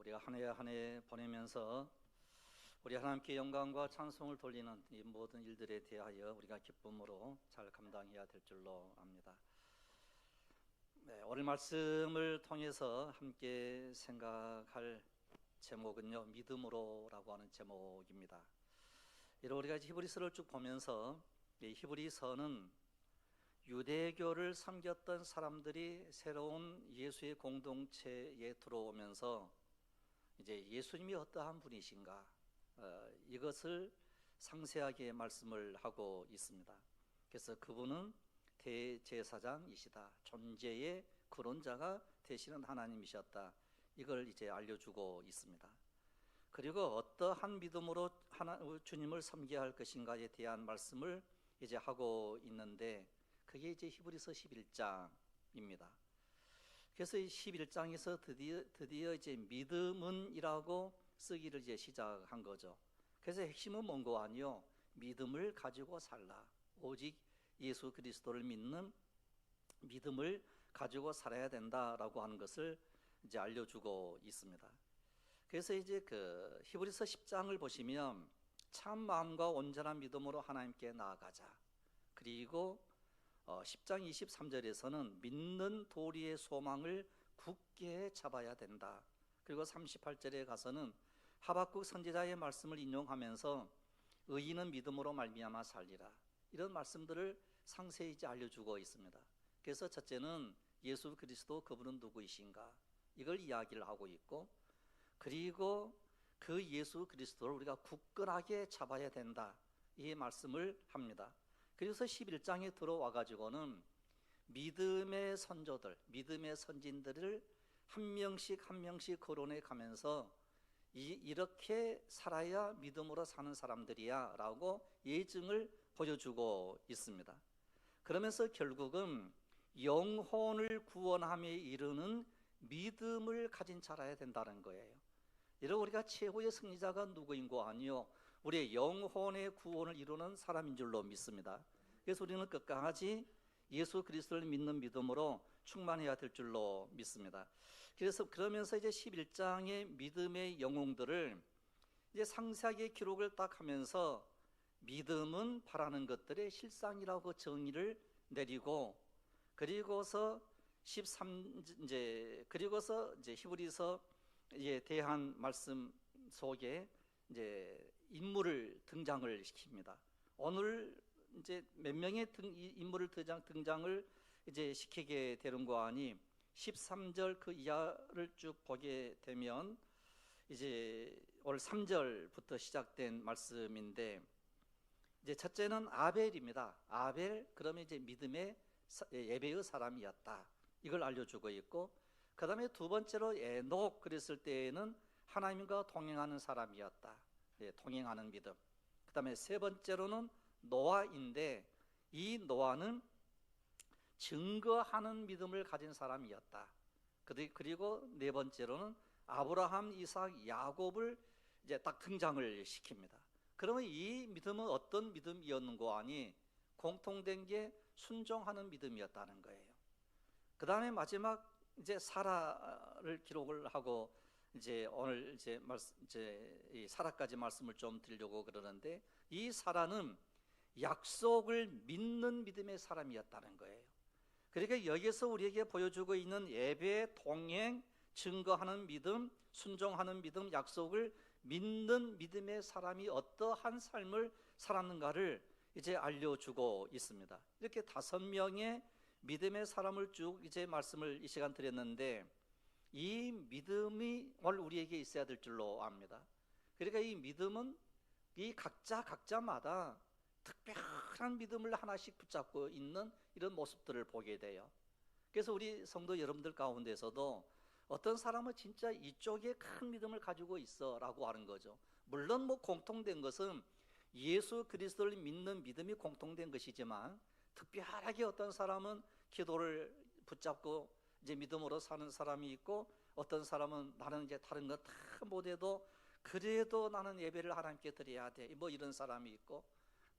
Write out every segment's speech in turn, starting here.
우리가 한 해 한 해 보내면서 우리 하나님께 영광과 찬송을 돌리는 이 모든 일들에 대하여 우리가 기쁨으로 잘 감당해야 될 줄로 압니다. 오늘 말씀을 통해서 함께 생각할 제목은요, 믿음으로라고 하는 제목입니다. 이런 우리가 히브리서를 쭉 보면서 이 히브리서는 유대교를 섬겼던 사람들이 새로운 예수의 공동체에 들어오면서 이제 예수님이 어떠한 분이신가, 이것을 상세하게 말씀을 하고 있습니다. 그래서 그분은 대제사장이시다, 존재의 근원자가 되시는 하나님이셨다, 이걸 이제 알려주고 있습니다. 그리고 어떠한 믿음으로 주님을 섬겨야 할 것인가에 대한 말씀을 이제 하고 있는데, 그게 이제 히브리서 11장입니다. 그래서 이 11장에서 드디어 이제 믿음은이라고 쓰기를 이제 시작한 거죠. 그래서 핵심은 뭔고 아니요, 믿음을 가지고 살라, 오직 예수 그리스도를 믿는 믿음을 가지고 살아야 된다라고 하는 것을 이제 알려주고 있습니다. 그래서 이제 그 히브리서 10장을 보시면 참 마음과 온전한 믿음으로 하나님께 나아가자, 그리고 10장 23절에서는 믿는 도리의 소망을 굳게 잡아야 된다. 그리고 38절에 가서는 하박국 선지자의 말씀을 인용하면서 의인은 믿음으로 말미암아 살리라, 이런 말씀들을 상세히 이제 알려주고 있습니다. 그래서 첫째는 예수 그리스도, 그분은 누구이신가, 이걸 이야기를 하고 있고, 그리고 그 예수 그리스도를 우리가 굳건하게 잡아야 된다, 이 말씀을 합니다. 그래서 11장에 들어와 가지고는 믿음의 선조들, 믿음의 선진들을 한 명씩 한 명씩 거론해 가면서 이렇게 살아야 믿음으로 사는 사람들이야 라고 예증을 보여주고 있습니다. 그러면서 결국은 영혼을 구원함에 이르는 믿음을 가진 자라야 된다는 거예요. 이런 우리가 최고의 승리자가 누구인고 아니요, 우리의 영혼의 구원을 이루는 사람인 줄로 믿습니다. 그래서 우리는 끝까지 예수 그리스도를 믿는 믿음으로 충만해야 될 줄로 믿습니다. 그래서 그러면서 이제 11장의 믿음의 영웅들을 이제 상세하게 기록을 딱 하면서 믿음은 바라는 것들의 실상이라고 정의를 내리고, 그리고서 이제 히브리서에 대한 말씀 속에 이제 인물을 등장을 시킵니다. 오늘 이제 몇 명의 인물을 등장을 이제 시키게 되는 거 아니, 13절 그 이하를 쭉 보게 되면 이제 오늘 3절부터 시작된 말씀인데, 이제 첫째는 아벨입니다. 아벨, 그러면 이제 믿음의 예배의 사람이었다, 이걸 알려주고 있고, 그 다음에 두 번째로 에녹 그랬을 때에는 하나님과 동행하는 사람이었다, 동행하는 믿음. 그 다음에 세 번째로는 노아인데, 이 노아는 증거하는 믿음을 가진 사람이었다. 그리고 네 번째로는 아브라함, 이삭, 야곱을 이제 딱 등장을 시킵니다. 그러면 이 믿음은 어떤 믿음이었는고 하니, 공통된 게 순종하는 믿음이었다는 거예요. 그 다음에 마지막 이제 사라를 기록을 하고, 이제 오늘 이제 이 사라까지 말씀을 좀 드리려고 그러는데, 이 사라는 약속을 믿는 믿음의 사람이었다는 거예요. 그러니까 여기서 우리에게 보여주고 있는 예배, 동행, 증거하는 믿음, 순종하는 믿음, 약속을 믿는 믿음의 사람이 어떠한 삶을 살았는가를 이제 알려주고 있습니다. 이렇게 5명의 믿음의 사람을 쭉 이제 말씀을 이 시간 드렸는데, 이 믿음이 오늘 우리에게 있어야 될 줄로 압니다. 그러니까 이 믿음은 이 각자마다 특별한 믿음을 하나씩 붙잡고 있는 이런 모습들을 보게 돼요. 그래서 우리 성도 여러분들 가운데서도 어떤 사람은 진짜 이쪽에 큰 믿음을 가지고 있어 라고 하는 거죠. 물론 뭐 공통된 것은 예수 그리스도를 믿는 믿음이 공통된 것이지만, 특별하게 어떤 사람은 기도를 붙잡고 이제 믿음으로 사는 사람이 있고, 어떤 사람은 나는 이제 다른 거 다 못해도 그래도 나는 예배를 하나님께 드려야 돼, 뭐 이런 사람이 있고,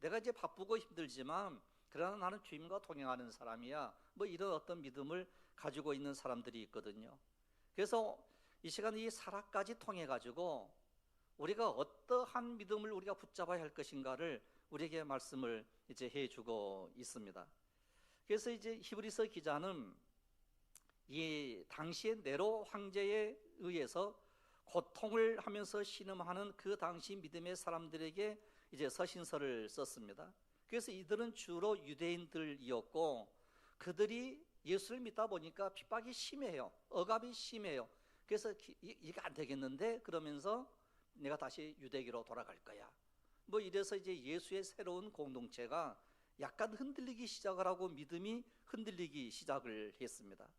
내가 이제 바쁘고 힘들지만 그러나 나는 주님과 동행하는 사람이야, 뭐 이런 어떤 믿음을 가지고 있는 사람들이 있거든요. 그래서 이 시간 이 사라까지 통해 가지고 우리가 어떠한 믿음을 우리가 붙잡아야 할 것인가를 우리에게 말씀을 이제 해주고 있습니다. 그래서 이제 히브리서 기자는 이 당시의 네로 황제에 의해서 고통을 하면서 신음하는 그 당시 믿음의 사람들에게 이제 서신서를 썼습니다. 그래서 이들은 주로 유대인들이었고 그들이 예수를 믿다 보니까 핍박이 심해요. 억압이 심해요. 그래서 이게 안 되겠는데 그러면서 내가 다시 유대교로 돌아갈 거야. 뭐 이래서 이제 예수의 새로운 공동체가 약간 흔들리기 시작을 하고 믿음이 흔들리기 시작을 했습니다.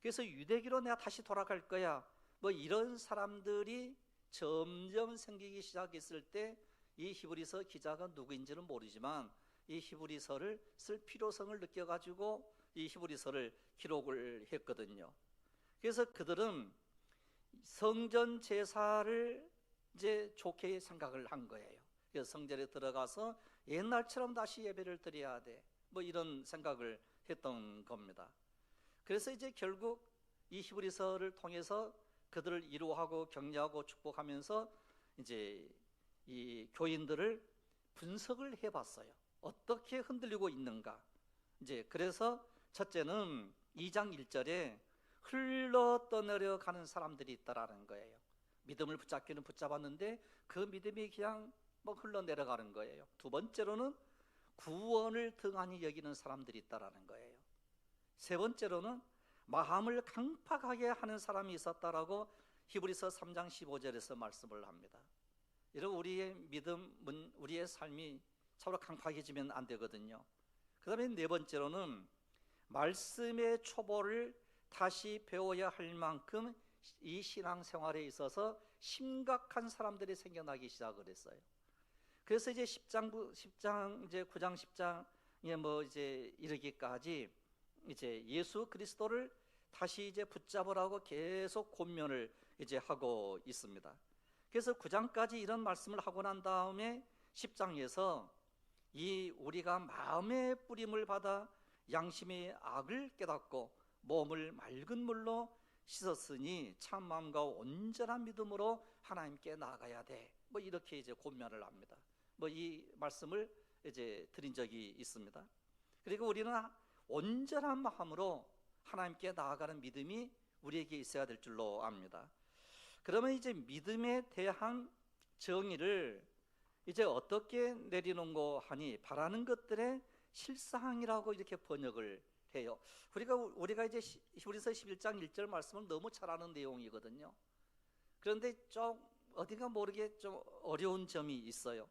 그래서 유대교로 내가 다시 돌아갈 거야. 뭐 이런 사람들이 점점 생기기 시작했을 때 이 히브리서 기자가 누구인지는 모르지만 이 히브리서를 쓸 필요성을 느껴가지고 이 히브리서를 기록을 했거든요. 그래서 그들은 성전 제사를 이제 좋게 생각을 한 거예요. 그래서 성전에 들어가서 옛날처럼 다시 예배를 드려야 돼. 뭐 이런 생각을 했던 겁니다. 그래서 이제 결국 이 히브리서를 통해서 그들을 위로하고 격려하고 축복하면서 이제 이 교인들을 분석을 해봤어요. 어떻게 흔들리고 있는가. 이제 그래서 첫째는 2장 1절에 흘러 떠내려 가는 사람들이 있다라는 거예요. 믿음을 붙잡기는 붙잡았는데 그 믿음이 그냥 뭐 흘러내려가는 거예요. 두 번째로는 구원을 등한히 여기는 사람들이 있다라는 거예요. 세 번째로는 마음을 강팍하게 하는 사람이 있었다라고 히브리서 3장 15절에서 말씀을 합니다. 여러분, 우리의 믿음은 우리의 삶이 서로 강팍해지면 안 되거든요. 그 다음에 네 번째로는 말씀의 초보를 다시 배워야 할 만큼 이 신앙생활에 있어서 심각한 사람들이 생겨나기 시작을 했어요. 그래서 이제 10장 이제 9장 10장에 뭐 이제 이르기까지 이제 예수 그리스도를 다시 이제 붙잡으라고 계속 권면을 이제 하고 있습니다. 그래서 9장까지 이런 말씀을 하고 난 다음에 10장에서 이 우리가 마음의 뿌림을 받아 양심의 악을 깨닫고 몸을 맑은 물로 씻었으니 참 마음과 온전한 믿음으로 하나님께 나아가야 돼. 뭐 이렇게 이제 권면을 합니다. 뭐 이 말씀을 이제 드린 적이 있습니다. 그리고 우리는 온전한 마음으로 하나님께 나아가는 믿음이 우리에게 있어야 될 줄로 압니다. 그러면 이제 믿음에 대한 정의를 이제 어떻게 내리는고 하니 바라는 것들의 실상이라고 이렇게 번역을 해요. 우리가 이제 히브리서 11장 1절 말씀을 너무 잘 아는 내용이거든요. 그런데 좀 어딘가 모르게 좀 어려운 점이 있어요.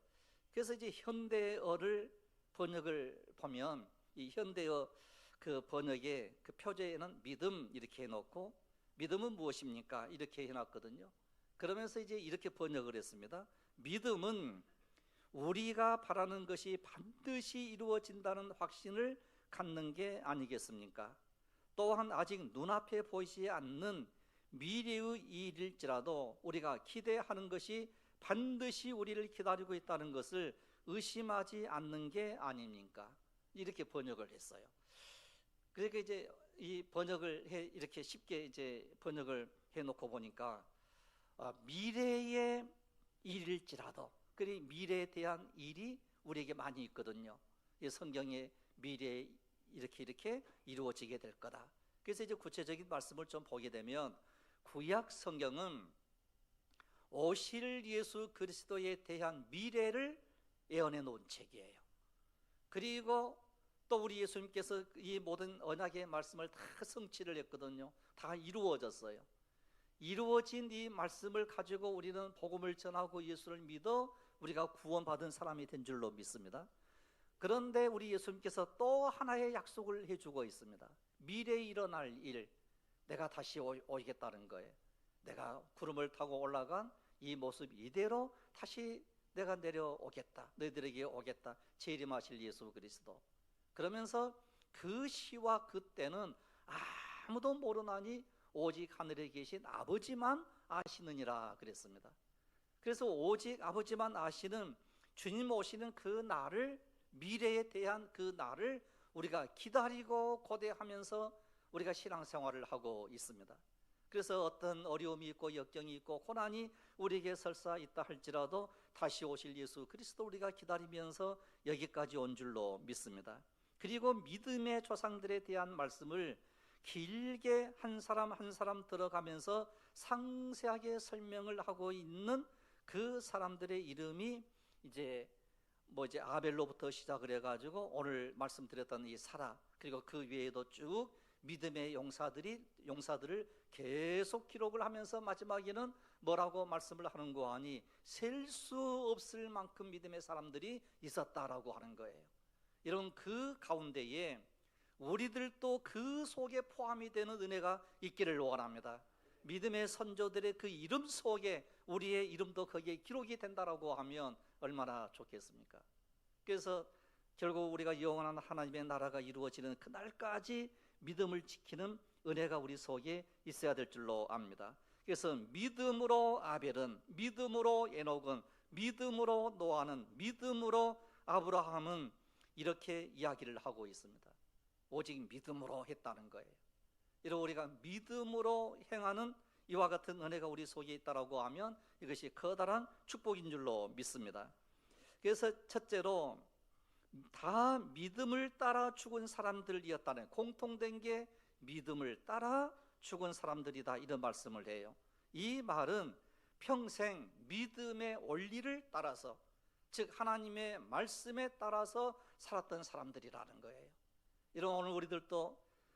그래서 이제 현대어를 번역을 보면 이 현대어 그 번역의 그 표제에는 믿음 이렇게 해놓고 믿음은 무엇입니까? 이렇게 해놨거든요. 그러면서 이제 이렇게 번역을 했습니다. 믿음은 우리가 바라는 것이 반드시 이루어진다는 확신을 갖는 게 아니겠습니까? 또한 아직 눈앞에 보이지 않는 미래의 일일지라도 우리가 기대하는 것이 반드시 우리를 기다리고 있다는 것을 의심하지 않는 게 아닙니까? 이렇게 번역을 했어요. 그러니까 이제 이 번역을 이렇게 쉽게 이제 번역을 해놓고 보니까 미래의 일일지라도 그리 미래에 대한 일이 우리에게 많이 있거든요. 이 성경의 미래에 이렇게 이루어지게 될 거다. 그래서 이제 구체적인 말씀을 좀 보게 되면 구약 성경은 오실 예수 그리스도에 대한 미래를 예언해 놓은 책이에요. 그리고 또 우리 예수님께서 이 모든 언약의 말씀을 다 성취를 했거든요. 다 이루어졌어요. 이루어진 이 말씀을 가지고 우리는 복음을 전하고 예수를 믿어 우리가 구원받은 사람이 된 줄로 믿습니다. 그런데 우리 예수님께서 또 하나의 약속을 해주고 있습니다. 미래에 일어날 일, 내가 다시 오겠다는 거예요. 내가 구름을 타고 올라간 이 모습 이대로 다시 내가 내려오겠다, 너희들에게 오겠다, 재림하실 예수 그리스도. 그러면서 그 시와 그때는 아무도 모르나니 오직 하늘에 계신 아버지만 아시느니라 그랬습니다. 그래서 오직 아버지만 아시는 주님 오시는 그 날을, 미래에 대한 그 날을 우리가 기다리고 고대하면서 우리가 신앙생활을 하고 있습니다. 그래서 어떤 어려움이 있고 역경이 있고 고난이 우리에게 설사 있다 할지라도 다시 오실 예수 그리스도 우리가 기다리면서 여기까지 온 줄로 믿습니다. 그리고 믿음의 조상들에 대한 말씀을 길게 한 사람 한 사람 들어가면서 상세하게 설명을 하고 있는 그 사람들의 이름이 이제 아벨로부터 시작을 해가지고 오늘 말씀드렸던 이 사라, 그리고 그 외에도 쭉 믿음의 용사들을 계속 기록을 하면서 마지막에는 뭐라고 말씀을 하는고 하니 셀 수 없을 만큼 믿음의 사람들이 있었다라고 하는 거예요. 이런 그 가운데에 우리들도 그 속에 포함이 되는 은혜가 있기를 원합니다. 믿음의 선조들의 그 이름 속에 우리의 이름도 거기에 기록이 된다라고 하면 얼마나 좋겠습니까? 그래서 결국 우리가 영원한 하나님의 나라가 이루어지는 그날까지 믿음을 지키는 은혜가 우리 속에 있어야 될 줄로 압니다. 그래서 믿음으로 아벨은, 믿음으로 에녹은, 믿음으로 노아는, 믿음으로 아브라함은 이렇게 이야기를 하고 있습니다. 오직 믿음으로 했다는 거예요. 이런 우리가 믿음으로 행하는 이와 같은 은혜가 우리 속에 있다라고 하면 이것이 커다란 축복인 줄로 믿습니다. 그래서 첫째로 다 믿음을 따라 죽은 사람들이었다는, 공통된 게 믿음을 따라 죽은 사람들이다, 이런 말씀을 해요. 이 말은 평생 믿음의 원리를 따라서, 즉 하나님의 말씀에 따라서 살았던 사람들이라는 거예요. 이런 오늘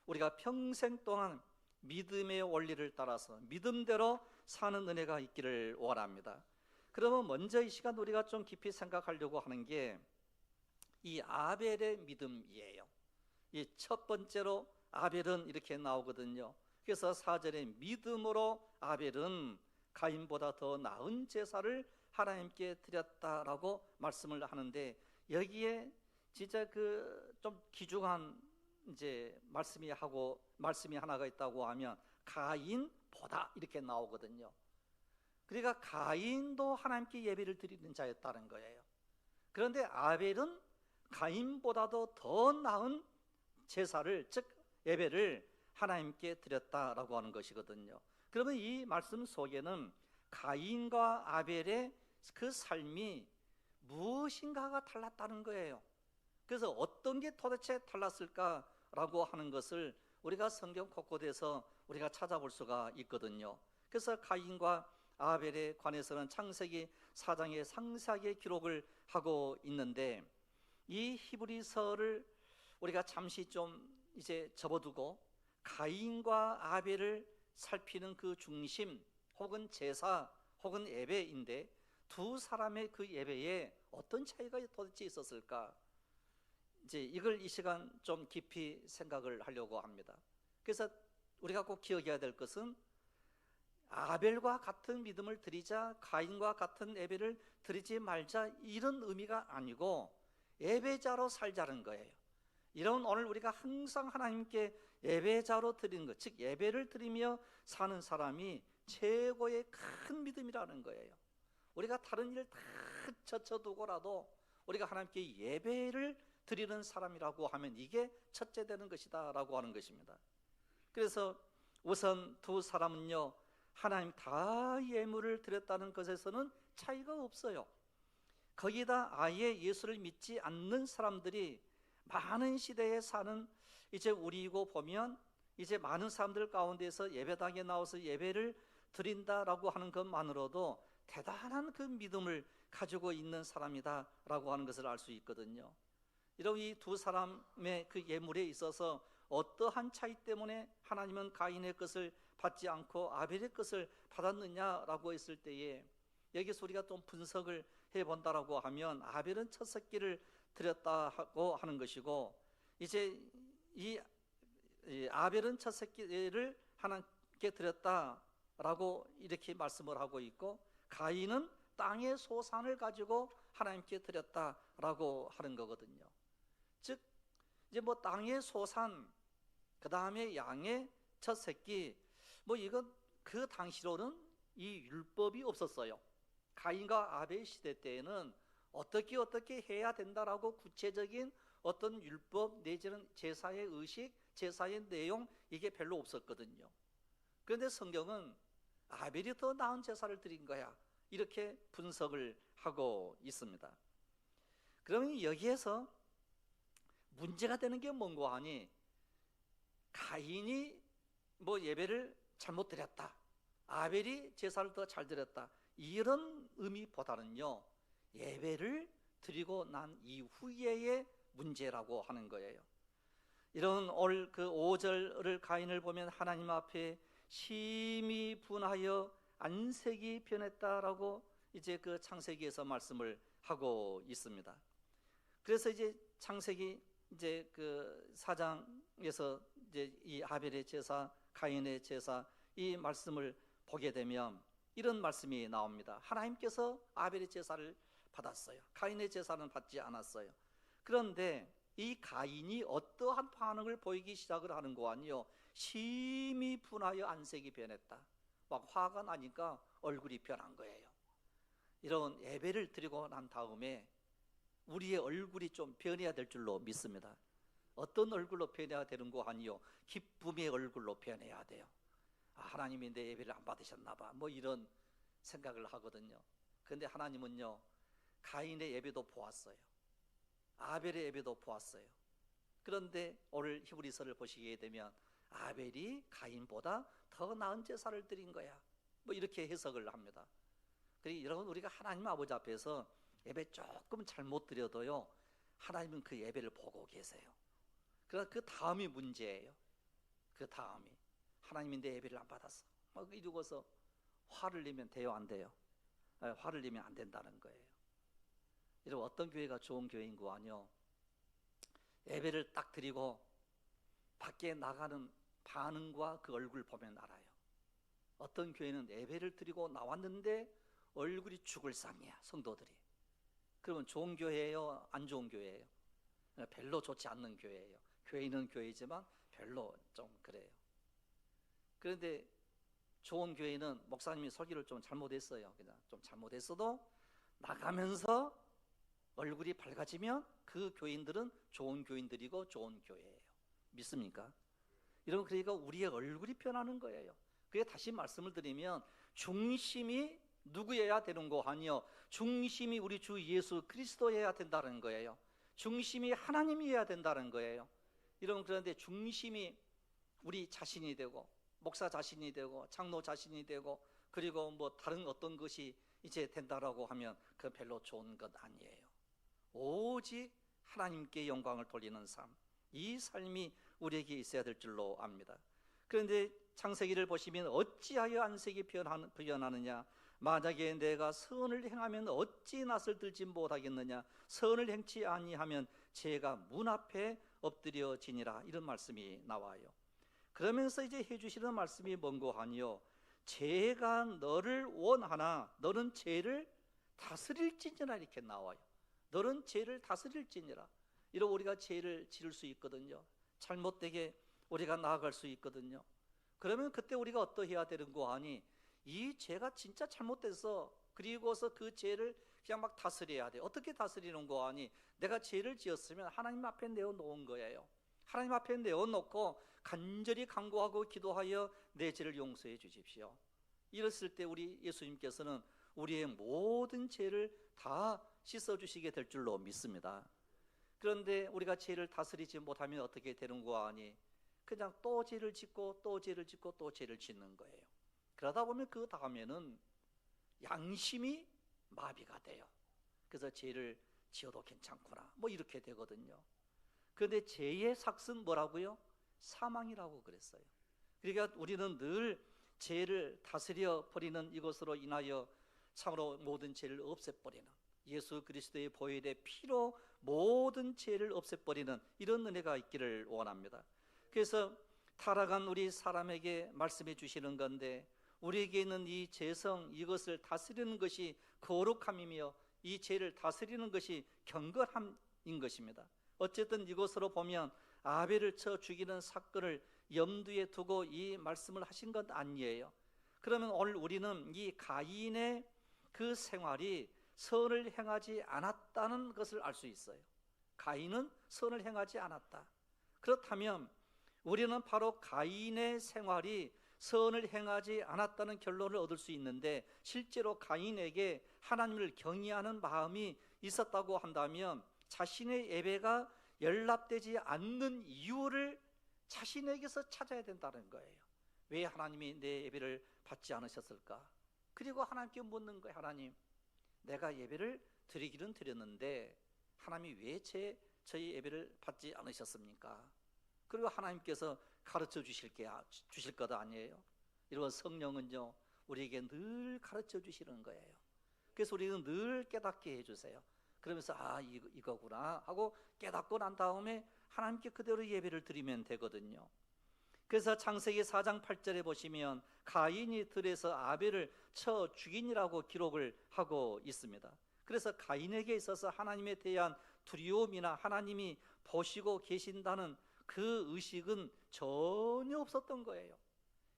우리가 평생 동안 믿음의 원리를 따라서 믿음대로 사는 은혜가 있기를 원합니다. 그러면 먼저 이 시간 우리가 좀 깊이 생각하려고 하는 게 이 아벨의 믿음이에요. 이 첫 번째로 아벨은 이렇게 나오거든요. 그래서 4절에 믿음으로 아벨은 가인보다 더 나은 제사를 하나님께 드렸다라고 말씀을 하는데, 여기에 진짜 그 좀 귀중한 이제 말씀이 하나가 있다고 하면 가인보다 이렇게 나오거든요. 그러니까 가인도 하나님께 예배를 드리는 자였다는 거예요. 그런데 아벨은 가인보다도 더 나은 제사를, 즉 예배를 하나님께 드렸다라고 하는 것이거든요. 그러면 이 말씀 속에는 가인과 아벨의 그 삶이 무엇인가가 달랐다는 거예요. 그래서 어떤 게 도대체 달랐을까라고 하는 것을 우리가 성경 곳곳에서 우리가 찾아볼 수가 있거든요. 그래서 가인과 아벨에 관해서는 창세기 4장에 상세하게 기록을 하고 있는데, 이 히브리서를 우리가 잠시 좀 이제 접어두고 가인과 아벨을 살피는 그 중심, 혹은 제사, 혹은 예배인데, 두 사람의 그 예배에 어떤 차이가 도대체 있었을까? 이제 이걸 이 시간 좀 깊이 생각을 하려고 합니다. 그래서 우리가 꼭 기억해야 될 것은 아벨과 같은 믿음을 드리자, 가인과 같은 예배를 드리지 말자, 이런 의미가 아니고 예배자로 살자는 거예요. 이런 오늘 우리가 항상 하나님께 예배자로 드리는 것, 즉 예배를 드리며 사는 사람이 최고의 큰 믿음이라는 거예요. 우리가 다른 일 다 젖혀두고라도 우리가 하나님께 예배를 드리는 사람이라고 하면 이게 첫째 되는 것이다 라고 하는 것입니다. 그래서 우선 두 사람은요, 하나님 다 예물을 드렸다는 것에서는 차이가 없어요. 거기다 아예 예수를 믿지 않는 사람들이 많은 시대에 사는 이제 우리이고 보면, 이제 많은 사람들 가운데서 예배당에 나와서 예배를 드린다라고 하는 것만으로도 대단한 그 믿음을 가지고 있는 사람이다 라고 하는 것을 알 수 있거든요. 이런 이 두 사람의 그 예물에 있어서 어떠한 차이 때문에 하나님은 가인의 것을 받지 않고 아벨의 것을 받았느냐라고 했을 때에, 여기서 우리가 좀 분석을 해본다라고 하면 아벨은 첫 새끼를 드렸다고 하는 것이고, 이제 이 아벨은 첫 새끼를 하나님께 드렸다라고 이렇게 말씀을 하고 있고, 가인은 땅의 소산을 가지고 하나님께 드렸다라고 하는 거거든요. 즉 이제 뭐 땅의 소산, 그 다음에 양의 첫 새끼, 뭐 이건 그 당시로는 이 율법이 없었어요. 가인과 아벨 시대 때에는 어떻게 해야 된다라고 구체적인 어떤 율법 내지는 제사의 의식, 제사의 내용, 이게 별로 없었거든요. 그런데 성경은 아벨이 더 나은 제사를 드린 거야, 이렇게 분석을 하고 있습니다. 그러면 여기에서 문제가 되는 게 뭔고 하니, 가인이 뭐 예배를 잘못 드렸다, 아벨이 제사를 더 잘 드렸다, 이런 의미보다는요, 예배를 드리고 난 이후의 문제라고 하는 거예요. 이런 그 5절을 가인을 보면 하나님 앞에 심히 분하여 안색이 변했다라고 이제 그 창세기에서 말씀을 하고 있습니다. 그래서 이제 창세기 이제 그 4장에서 이제 이 아벨의 제사, 가인의 제사, 이 말씀을 보게 되면 이런 말씀이 나옵니다. 하나님께서 아벨의 제사를 받았어요. 가인의 제사는 받지 않았어요. 그런데 이 가인이 어떠한 반응을 보이기 시작을 하는 거 아니요, 심히 분하여 안색이 변했다. 막 화가 나니까 얼굴이 변한 거예요. 이런 예배를 드리고 난 다음에 우리의 얼굴이 좀 변해야 될 줄로 믿습니다. 어떤 얼굴로 변해야 되는 거 아니요, 기쁨의 얼굴로 변해야 돼요. 하나님이 내 예배를 안 받으셨나 봐, 뭐 이런 생각을 하거든요. 그런데 하나님은요, 가인의 예배도 보았어요. 아벨의 예배도 보았어요. 그런데 오늘 히브리서를 보시게 되면 아벨이 가인보다 더 나은 제사를 드린 거야, 뭐 이렇게 해석을 합니다. 그리고 여러분, 우리가 하나님 아버지 앞에서 예배 조금 잘못 드려도요, 하나님은 그 예배를 보고 계세요. 그러나 그 다음이 문제예요. 그 다음이 하나님이 내 예배를 안 받았어, 막 이러고서 화를 내면 돼요, 안 돼요? 화를 내면 안 된다는 거예요. 여러분, 어떤 교회가 좋은 교회인 거 아니요, 예배를 딱 드리고 밖에 나가는 반응과 그 얼굴 보면 알아요. 어떤 교회는 예배를 드리고 나왔는데 얼굴이 죽을 상이야, 성도들이. 그러면 좋은 교회예요, 안 좋은 교회예요? 별로 좋지 않는 교회예요. 교회는 교회지만 별로 좀 그래요. 그런데 좋은 교회는 목사님이 설교를 좀 잘못했어요. 그냥 좀 잘못했어도 나가면서 얼굴이 밝아지면 그 교인들은 좋은 교인들이고 좋은 교회예요. 믿습니까? 여러분, 그러니까 우리의 얼굴이 변하는 거예요. 그게 다시 말씀을 드리면 중심이 누구여야 되는 거 아니요, 중심이 우리 주 예수 그리스도여야 된다는 거예요. 중심이 하나님이어야 된다는 거예요. 여러분, 그런데 중심이 우리 자신이 되고 목사 자신이 되고 장로 자신이 되고 그리고 뭐 다른 어떤 것이 이제 된다라고 하면 그건 별로 좋은 것 아니에요. 오직 하나님께 영광을 돌리는 삶, 이 삶이 우리에게 있어야 될 줄로 압니다. 그런데 창세기를 보시면 어찌하여 안색이 변하느냐, 만약에 내가 선을 행하면 어찌 낯을 들지 못하겠느냐, 선을 행치 아니하면 죄가 문 앞에 엎드려지니라, 이런 말씀이 나와요. 그러면서 이제 해주시는 말씀이 뭔고 하니요, 죄가 너를 원하나 너는 죄를 다스릴지니라, 이렇게 나와요. 너는 죄를 다스릴지니라. 이러고 우리가 죄를 지을 수 있거든요. 잘못되게 우리가 나아갈 수 있거든요. 그러면 그때 우리가 어떠해야 되는 거 아니, 이 죄가 진짜 잘못돼서 그리고서 그 죄를 그냥 막 다스려야 돼. 어떻게 다스리는 거 아니, 내가 죄를 지었으면 하나님 앞에 내어놓은 거예요. 하나님 앞에 내어놓고 간절히 간구하고 기도하여 내 죄를 용서해 주십시오. 이랬을 때 우리 예수님께서는 우리의 모든 죄를 다 씻어주시게 될 줄로 믿습니다. 그런데 우리가 죄를 다스리지 못하면 어떻게 되는 거 아니, 그냥 또 죄를 짓고 또 죄를 짓고 또 죄를 짓는 거예요. 그러다 보면 그 다음에는 양심이 마비가 돼요. 그래서 죄를 지어도 괜찮구나, 뭐 이렇게 되거든요. 그런데 죄의 삭은 뭐라고요? 사망이라고 그랬어요. 그러니까 우리는 늘 죄를 다스려 버리는 이것으로 인하여 참으로 모든 죄를 없애버리는, 예수 그리스도의 보혈의 피로 모든 죄를 없애버리는 이런 은혜가 있기를 원합니다. 그래서 타락한 우리 사람에게 말씀해 주시는 건데, 우리에게 있는 이 죄성, 이것을 다스리는 것이 거룩함이며 이 죄를 다스리는 것이 경건함인 것입니다. 어쨌든 이것으로 보면 아벨을 쳐 죽이는 사건을 염두에 두고 이 말씀을 하신 것 아니에요. 그러면 오늘 우리는 이 가인의 그 생활이 선을 행하지 않았다는 것을 알 수 있어요. 가인은 선을 행하지 않았다. 그렇다면 우리는 바로 가인의 생활이 선을 행하지 않았다는 결론을 얻을 수 있는데, 실제로 가인에게 하나님을 경외하는 마음이 있었다고 한다면 자신의 예배가 연락되지 않는 이유를 자신에게서 찾아야 된다는 거예요. 왜 하나님이 내 예배를 받지 않으셨을까? 그리고 하나님께 묻는 거예요. 하나님, 내가 예배를 드리기는 드렸는데 하나님이 왜 저희 예배를 받지 않으셨습니까? 그리고 하나님께서 가르쳐 주실 것 아니에요? 이런 성령은요, 우리에게 늘 가르쳐 주시는 거예요. 그래서 우리는 늘 깨닫게 해주세요. 그러면서 이거구나 하고 깨닫고 난 다음에 하나님께 그대로 예배를 드리면 되거든요. 그래서 창세기 4장 8절에 보시면 가인이 들에서 아벨을 쳐 죽이니라고 기록을 하고 있습니다. 그래서 가인에게 있어서 하나님에 대한 두려움이나 하나님이 보시고 계신다는 그 의식은 전혀 없었던 거예요.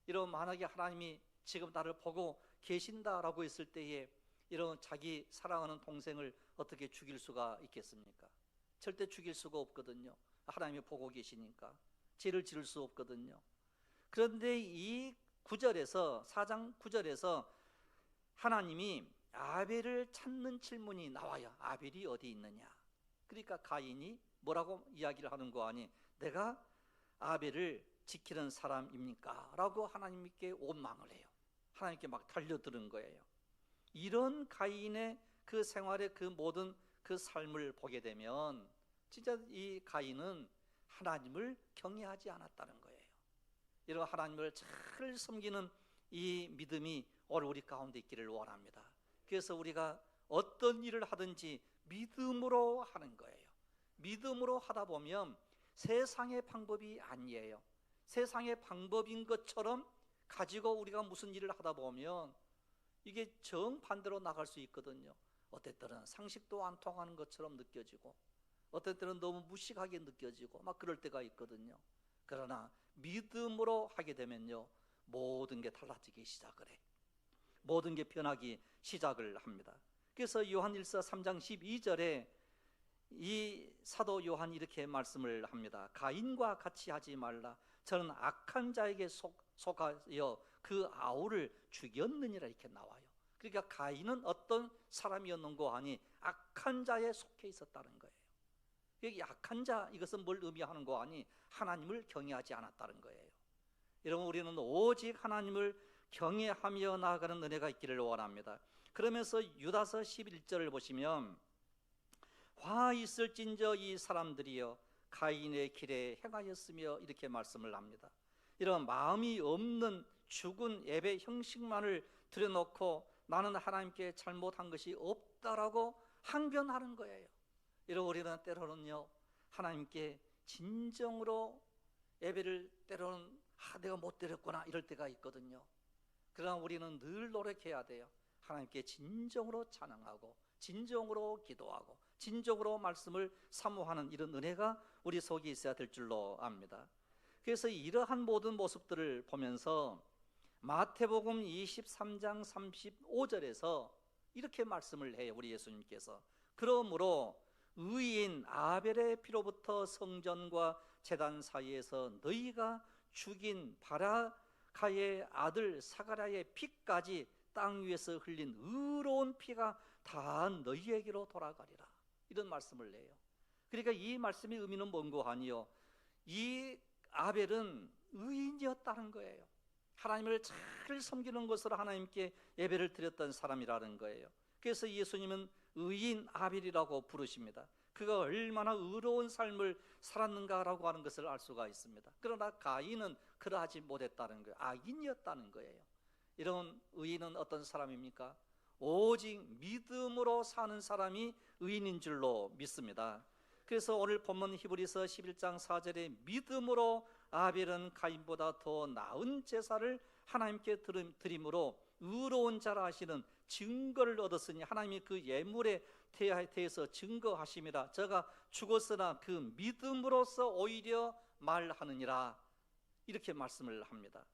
이런 만약에 하나님이 지금 나를 보고 계신다라고 했을 때에 이런 자기 사랑하는 동생을 어떻게 죽일 수가 있겠습니까? 절대 죽일 수가 없거든요. 하나님이 보고 계시니까 죄를 지을 수 없거든요. 그런데 이 9절에서 4장 9절에서 하나님이 아벨을 찾는 질문이 나와요. 아벨이 어디 있느냐? 그러니까 가인이 뭐라고 이야기를 하는 거 아니? 내가 아벨을 지키는 사람입니까? 라고 하나님께 원망을 해요. 하나님께 막 달려드는 거예요. 이런 가인의 그 생활의 그 모든 그 삶을 보게 되면 진짜 이 가인은 하나님을 경외하지 않았다는 거예요. 이런 하나님을 잘 섬기는 이 믿음이 오늘 우리 가운데 있기를 원합니다. 그래서 우리가 어떤 일을 하든지 믿음으로 하는 거예요. 믿음으로 하다 보면 세상의 방법이 아니에요. 세상의 방법인 것처럼 가지고 우리가 무슨 일을 하다 보면 이게 정반대로 나갈 수 있거든요. 어떨 때는 상식도 안 통하는 것처럼 느껴지고, 어떨 때는 너무 무식하게 느껴지고 막 그럴 때가 있거든요. 그러나 믿음으로 하게 되면요, 모든 게 달라지기 시작을 해. 모든 게 변하기 시작을 합니다. 그래서 요한일서 3장 12절에 이 사도 요한이 이렇게 말씀을 합니다. 가인과 같이 하지 말라. 저는 악한 자에게 속하여 그 아우를 죽였느니라, 이렇게 나와요. 그러니까 가인은 어떤 사람이었는고 하니 악한 자에 속해 있었다는 거예요. 여기 악한 자, 이것은 뭘 의미하는 거 아니? 하나님을 경외하지 않았다는 거예요. 여러분, 우리는 오직 하나님을 경외하며 나아가는 은혜가 있기를 원합니다. 그러면서 유다서 11절을 보시면 화 있을진저 이 사람들이여 가인의 길에 행하였으며, 이렇게 말씀을 합니다. 이런 마음이 없는 죽은 예배 형식만을 들여놓고 나는 하나님께 잘못한 것이 없다라고 항변하는 거예요. 이런 우리는 때로는요, 하나님께 진정으로 예배를 때로는 내가 못 드렸구나 이럴 때가 있거든요. 그러나 우리는 늘 노력해야 돼요. 하나님께 진정으로 찬양하고 진정으로 기도하고 진정으로 말씀을 사모하는 이런 은혜가 우리 속에 있어야 될 줄로 압니다. 그래서 이러한 모든 모습들을 보면서 마태복음 23장 35절에서 이렇게 말씀을 해요. 우리 예수님께서 그러므로 의인 아벨의 피로부터 성전과 제단 사이에서 너희가 죽인 바라가의 아들 사가랴의 피까지 땅 위에서 흘린 의로운 피가 다 너희에게로 돌아가리라, 이런 말씀을 해요. 그러니까 이 말씀의 의미는 뭔고 하니요, 이 아벨은 의인이었다는 거예요. 하나님을 잘 섬기는 것으로 하나님께 예배를 드렸던 사람이라는 거예요. 그래서 예수님은 의인 아벨이라고 부르십니다. 그가 얼마나 의로운 삶을 살았는가라고 하는 것을 알 수가 있습니다. 그러나 가인은 그러하지 못했다는 거예요. 악인이었다는 거예요. 이런 의인은 어떤 사람입니까? 오직 믿음으로 사는 사람이 의인인 줄로 믿습니다. 그래서 오늘 본문 히브리서 11장 4절에 믿음으로 아벨은 가인보다 더 나은 제사를 하나님께 드림으로 의로운 자라 하시는 증거를 얻었으니 하나님이 그 예물에 대해서 증거하심이라. 저가 죽었으나 그 믿음으로써 오히려 말하느니라, 이렇게 말씀을 합니다.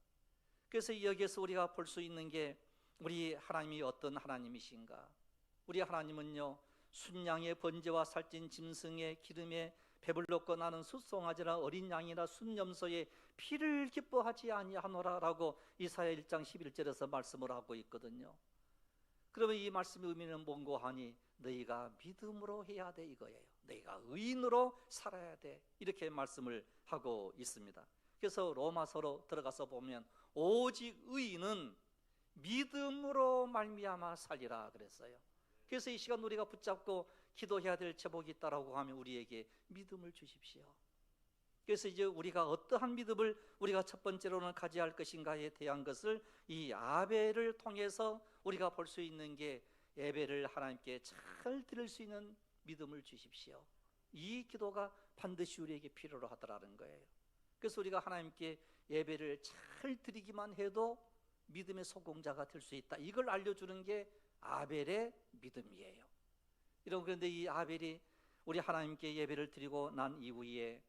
그래서 여기에서 우리가 볼 수 있는 게 우리 하나님이 어떤 하나님이신가? 우리 하나님은요, 순양의 번제와 살찐 짐승의 기름에 배불렀고 나는 숫송아지나 어린 양이나 순염소의 피를 기뻐하지 아니하노라라고 이사야 1장 11절에서 말씀을 하고 있거든요. 그러면 이 말씀의 의미는 뭔고 하니 너희가 믿음으로 해야 돼 이거예요. 너희가 의인으로 살아야 돼 이렇게 말씀을 하고 있습니다. 그래서 로마서로 들어가서 보면 오직 의인은 믿음으로 말미암아 살리라 그랬어요. 그래서 이 시간 우리가 붙잡고 기도해야 될 제목이 있다라고 하면 우리에게 믿음을 주십시오. 그래서 이제 우리가 어떠한 믿음을 우리가 첫 번째로는 가져야 할 것인가에 대한 것을 이 아벨을 통해서 우리가 볼 수 있는 게 예배를 하나님께 잘 드릴 수 있는 믿음을 주십시오. 이 기도가 반드시 우리에게 필요로 하더라는 거예요. 그래서 우리가 하나님께 예배를 잘 드리기만 해도 믿음의 소공자가 될 수 있다. 이걸 알려주는 게 아벨의 믿음이에요. 그런데 이 아벨이 우리 하나님께 예배를 드리고 난 이후에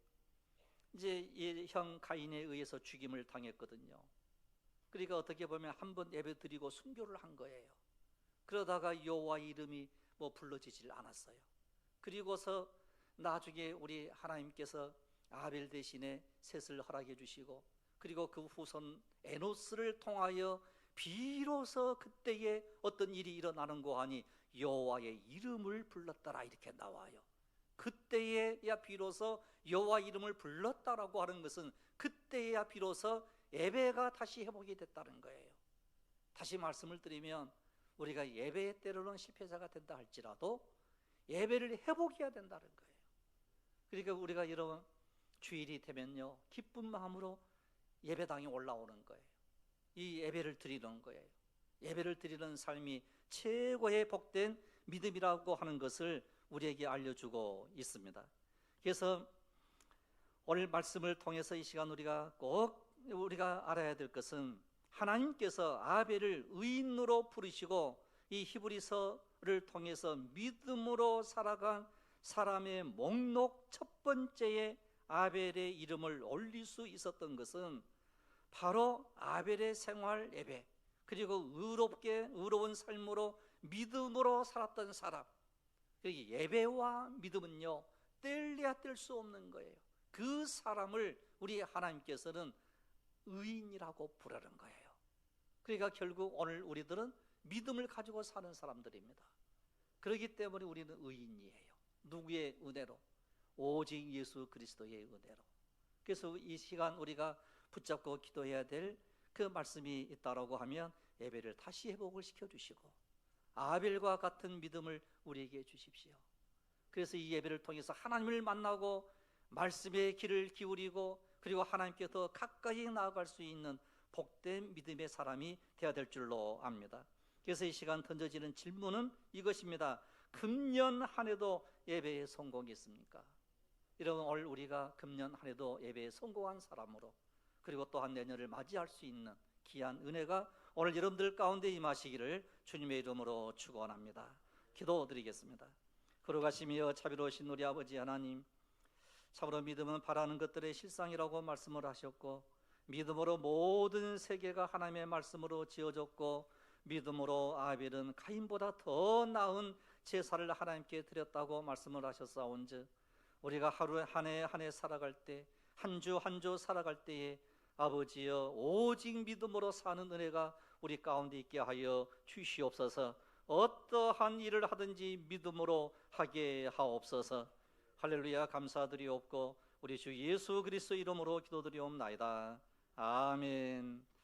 이제 이 형 가인에 의해서 죽임을 당했거든요. 그러니까 어떻게 보면 한번 예배 드리고 순교를 한 거예요. 그러다가 여호와의 이름이 불러지질 않았어요. 그리고서 나중에 우리 하나님께서 아벨 대신에 셋을 허락해 주시고, 그리고 그 후손 에노스를 통하여 비로소 그때에 어떤 일이 일어나는 거 하니 여호와의 이름을 불렀더라 이렇게 나와요. 그때에야 비로소 여호와 이름을 불렀다라고 하는 것은 그때에야 비로소 예배가 다시 회복이 됐다는 거예요. 다시 말씀을 드리면 우리가 예배의 때로는 실패자가 된다 할지라도 예배를 회복해야 된다는 거예요. 그러니까 우리가 이런 주일이 되면요 기쁜 마음으로 예배당에 올라오는 거예요. 이 예배를 드리는 거예요. 예배를 드리는 삶이 최고의 복된 믿음이라고 하는 것을 우리에게 알려주고 있습니다. 그래서 오늘 말씀을 통해서 이 시간 우리가 알아야 될 것은 하나님께서 아벨을 의인으로 부르시고 이 히브리서를 통해서 믿음으로 살아간 사람의 목록 첫 번째에 아벨의 이름을 올릴 수 있었던 것은 바로 아벨의 생활 예배, 그리고 의로운 삶으로 믿음으로 살았던 사람. 예배와 믿음은요 뗄래야 뗄 수 없는 거예요. 그 사람을 우리 하나님께서는 의인이라고 부르는 거예요. 그러니까 결국 오늘 우리들은 믿음을 가지고 사는 사람들입니다. 그렇기 때문에 우리는 의인이에요. 누구의 은혜로? 오직 예수 그리스도의 은혜로. 그래서 이 시간 우리가 붙잡고 기도해야 될 그 말씀이 있다라고 하면 예배를 다시 회복을 시켜주시고 아벨과 같은 믿음을 우리에게 주십시오. 그래서 이 예배를 통해서 하나님을 만나고 말씀의 귀를 기울이고 그리고 하나님께 더 가까이 나아갈 수 있는 복된 믿음의 사람이 되어야 될 줄로 압니다. 그래서 이 시간 던져지는 질문은 이것입니다. 금년 한 해도 예배에 성공했습니까? 여러분, 오늘 우리가 금년 한 해도 예배에 성공한 사람으로, 그리고 또한 내년을 맞이할 수 있는 귀한 은혜가 오늘 여러분들 가운데 임하시기를 주님의 이름으로 축원합니다. 기도드리겠습니다. 거룩하시며 자비로우신 우리 아버지 하나님, 참으로 믿음은 바라는 것들의 실상이라고 말씀을 하셨고, 믿음으로 모든 세계가 하나님의 말씀으로 지어졌고, 믿음으로 아벨은 가인보다 더 나은 제사를 하나님께 드렸다고 말씀을 하셨사온즉, 우리가 하루 한 해 한 해 살아갈 때, 한 주 한 주 살아갈 때에 아버지여 오직 믿음으로 사는 은혜가 우리 가운데 있게 하여 주시옵소서. 어떠한 일을 하든지 믿음으로 하게 하옵소서. 할렐루야. 감사드리옵고 우리 주 예수 그리스도 이름으로 기도드리옵나이다. 아멘.